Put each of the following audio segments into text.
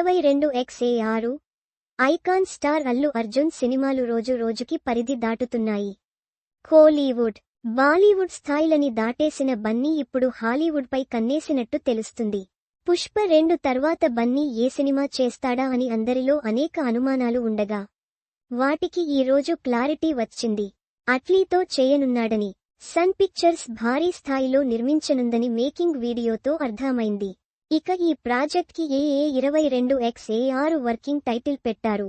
22xA6 icon star Allu Arjun సినిమాలు రోజు రోజుకి పరిధి దాటుతున్నాయి. కోలీవుడ్, బాలీవుడ్ స్థాయిలని దాటేసిన బన్నీ ఇప్పుడు హాలీవుడ్పై కన్నేసినట్టు తెలుస్తుంది. పుష్ప 2 తర్వాత బన్నీ ఏ సినిమా చేస్తాడా అని అందరిలో అనేక అనుమానాలు ఉండగా వాటికి ఈ రోజు క్లారిటీ వచ్చింది. అట్లీతో చేయనున్నాడని, సన్ పిక్చర్స్ భారీ స్థాయిలో నిర్మించనుందని మేకింగ్ వీడియోతో అర్థమైంది. ఇక ఈ ప్రాజెక్ట్కి AA22xA6 వర్కింగ్ టైటిల్ పెట్టారు.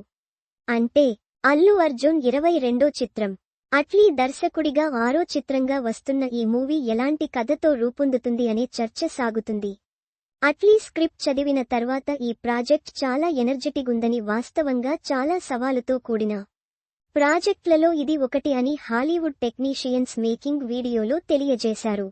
అంటే అల్లు అర్జున్ 22వ చిత్రం. అట్లీ దర్శకుడిగా 6వ చిత్రంగా వస్తున్న ఈ మూవీ ఎలాంటి కథతో రూపొందుతుంది అనే చర్చ సాగుతుంది. అట్లీ స్క్రిప్ట్ చదివిన తర్వాత ఈ ప్రాజెక్ట్ చాలా ఎనర్జెటిగుందని, వాస్తవంగా చాలా సవాలుతో కూడిన ప్రాజెక్ట్లలో ఇది ఒకటి అని హాలీవుడ్ టెక్నీషియన్స్ మేకింగ్ వీడియోలో తెలియజేశారు.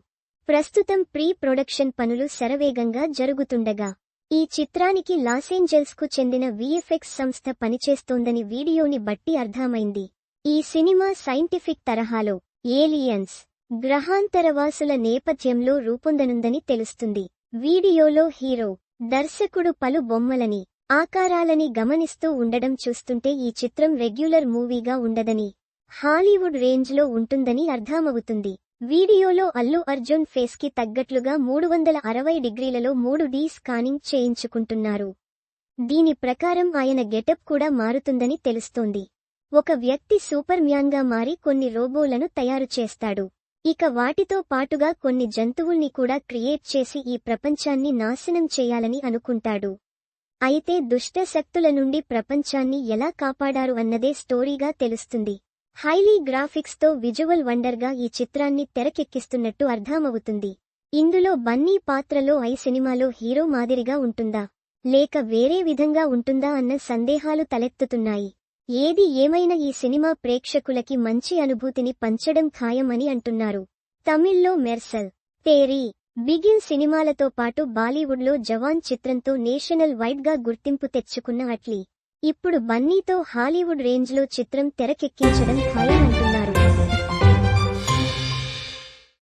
ప్రస్తుతం ప్రీ ప్రొడక్షన్ పనులు శరవేగంగా జరుగుతుండగా ఈ చిత్రానికి లాసేంజెల్స్కు చెందిన విఎఫ్ఎక్స్ సంస్థ పనిచేస్తోందని వీడియోని బట్టి అర్థమైంది. ఈ సినిమా సైంటిఫిక్ తరహాలో ఏలియన్స్, గ్రహాంతరవాసుల నేపథ్యంలో రూపొందనుందని తెలుస్తుంది. వీడియోలో హీరో, దర్శకుడు పలు బొమ్మలని, ఆకారాలని గమనిస్తూ ఉండడం చూస్తుంటే ఈ చిత్రం రెగ్యులర్ మూవీగా ఉండదని, హాలీవుడ్ రేంజ్లో ఉంటుందని అర్థమవుతుంది. వీడియోలో అల్లు అర్జున్ ఫేస్ కి తగ్గట్లుగా 360 డిగ్రీలలో 3D స్కానింగ్ చేయించుకుంటున్నారు. దీని ప్రకారం ఆయన గెటప్ కూడా మారుతుందని తెలుస్తోంది. ఒక వ్యక్తి సూపర్ మ్యాన్గా మారి కొన్ని రోబోలను తయారు చేస్తాడు. ఇక వాటితో పాటుగా కొన్ని జంతువుల్ని కూడా క్రియేట్ చేసి ఈ ప్రపంచాన్ని నాశనం చేయాలని అనుకుంటాడు. అయితే దుష్ట శక్తుల నుండి ప్రపంచాన్ని ఎలా కాపాడారు అన్నదే స్టోరీగా తెలుస్తుంది. హైలీ గ్రాఫిక్స్తో విజువల్ వండర్గా ఈ చిత్రాన్ని తెరకెక్కిస్తున్నట్టు అర్థమవుతుంది. ఇందులో బన్నీ పాత్రలో ఐ సినిమాలో హీరో మాదిరిగా ఉంటుందా, లేక వేరే విధంగా ఉంటుందా అన్న సందేహాలు తలెత్తుతున్నాయి. ఏది ఏమైనా ఈ సినిమా ప్రేక్షకులకి మంచి అనుభూతిని పంచడం ఖాయం అని అంటున్నారు. తమిళ్లో మెర్సల్, తేరీ, బిగిన్ సినిమాలతో పాటు బాలీవుడ్లో జవాన్ చిత్రంతో నేషనల్ వైడ్గా గుర్తింపు తెచ్చుకున్న అట్లీ ఇప్పుడు బన్నీతో హాలీవుడ్ రేంజ్లో చిత్రం తెరకెక్కించడం ఖాయం అంటున్నారు.